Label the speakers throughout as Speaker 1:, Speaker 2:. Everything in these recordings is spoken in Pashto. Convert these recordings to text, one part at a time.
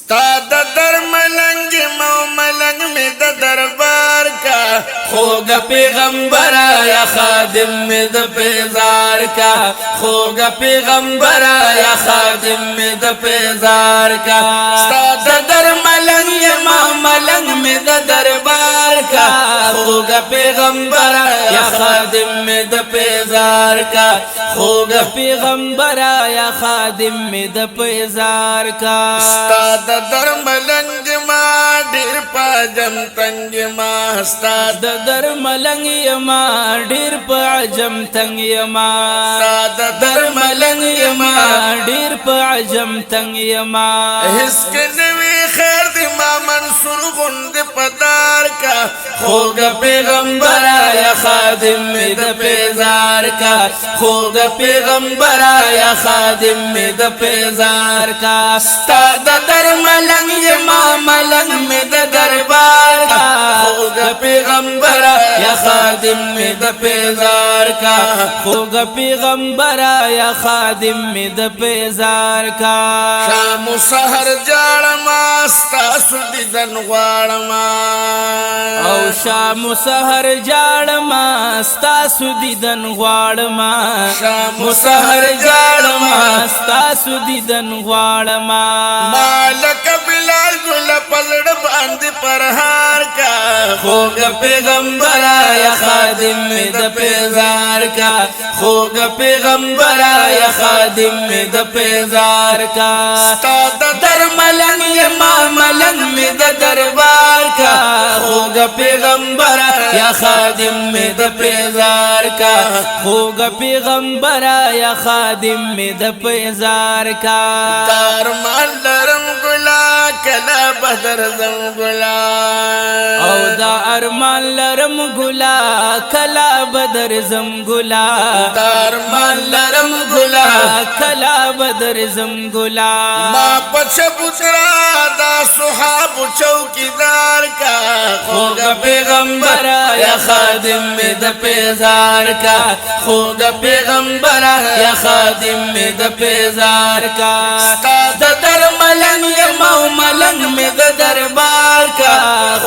Speaker 1: ستا د در ملنگ مو ملنگ میں د دربار کا خوگا پیغمبرا یا خادم میں د پیزار کا خوگا پیغمبرا یا خادم میں د پیزار کا ستا د در ملنگ مو ملنگ میں د دربار کا خوگا پیغمبرا یا خادم میں د پیزار کا خوگا پیغمبرا یا خادم میں د پیزار کا ستا د در ملنگ ما ډیر پاجم تنگ ما ستا د در ملنگ ما ډیر پاجم تنگ ما ستا د در ملنگ ما ډیر پاجم تنگ ما هیڅ کنوي خیر دی ما منصور غند پدار کا خوگا پیغمبرا یا خادم میں د پیزار کا خوگا پیغمبرا یا خادم میں د پیزار کا ستا د در ملنگ ما ملنگ میں د دربار کا خوگا پیغمبرا یا خادم میں د پیزار کا خوگا پیغمبرا یا خادم میں د پیزار کا شام و سحر جاڑما ستاسو دیدن غواړما او شام و سحر جاړما ستاسو دیدن غواړما شام و سحر جاړما ستاسو دیدن غواړما مالک بلال ګل پزړ باندې پرهار کا خوګ پیغمبرا یا خادم می د پیزار کا خوګ پیغمبرا یا خادم می د پیزار کا ستا د در ملنگ ما ملنگ می د دربار کا خوګ پیغمبرا یا خادم می د پیزار کا خوګ پیغمبرا یا خادم می د پیزار کا دارمان لرم ګلا کلا بدر زم ګلا او دا ارمان لرم ګلا کلا بدر زم ګلا دارمان لرم ګلا کلا بدر زم ګلا ما پچ پچرا دا صحاب چوکیدار کا خوگا پیغمبرا یا خادم میں د پیزار کا خوگا پیغمبرا یا خادم میں د پیزار کا ستا د در ملنگ مو ملنگ میں د دربار کا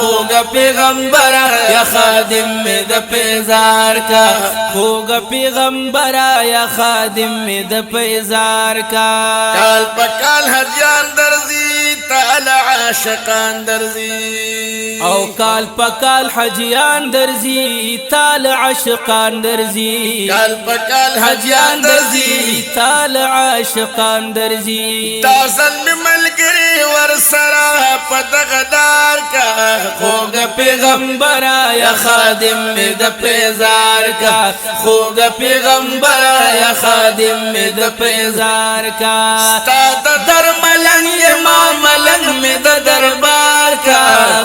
Speaker 1: خوگا پیغمبرا یا خادم میں د پیزار کا خوگا پیغمبرا یا خادم میں د پیزار کا کال پکال حجان درزی تعالی عاشقان درزی او کال پکال حجیان درزی تال عاشقان درزی کال پکال حجیان درزی تال عاشقان درزی تازن ملګری ور سرا پدغدار کا خوګ پیغمبرا یا خادم می د پیزار کا خوګ پیغمبرا یا خادم می د پیزار کا ستا د در ملنگ ما ملنگ میں د دربار کا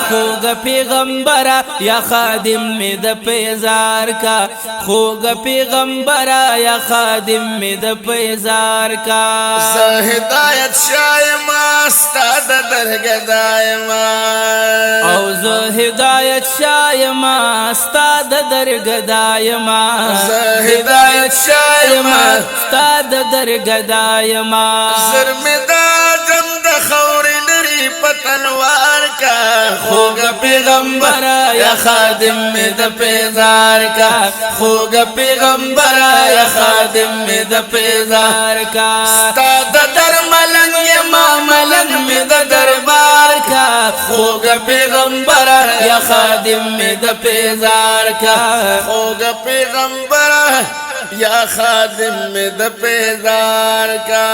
Speaker 1: خوگ پیغمبرا یا خادم میں د پیزار کا خوگ پیغمبرا یا خادم میں د پیزار کا ہدایت شایما استاد درگدایما او زو ہدایت شایما استاد درگدایما ہدایت شایما استاد درگدایما زرمدا جم د خور پتنوار کا خوگ پیغمبرا یا خادم میں د پیزار کا خوگ پیغمبرا یا خادم میں د پیزار کا ستا د در ملنگ ما ملنگ میں د دربار کا خوگ پیغمبرا یا خادم میں د پیزار کا خوگ پیغمبرا یا خادم میں د پیزار کا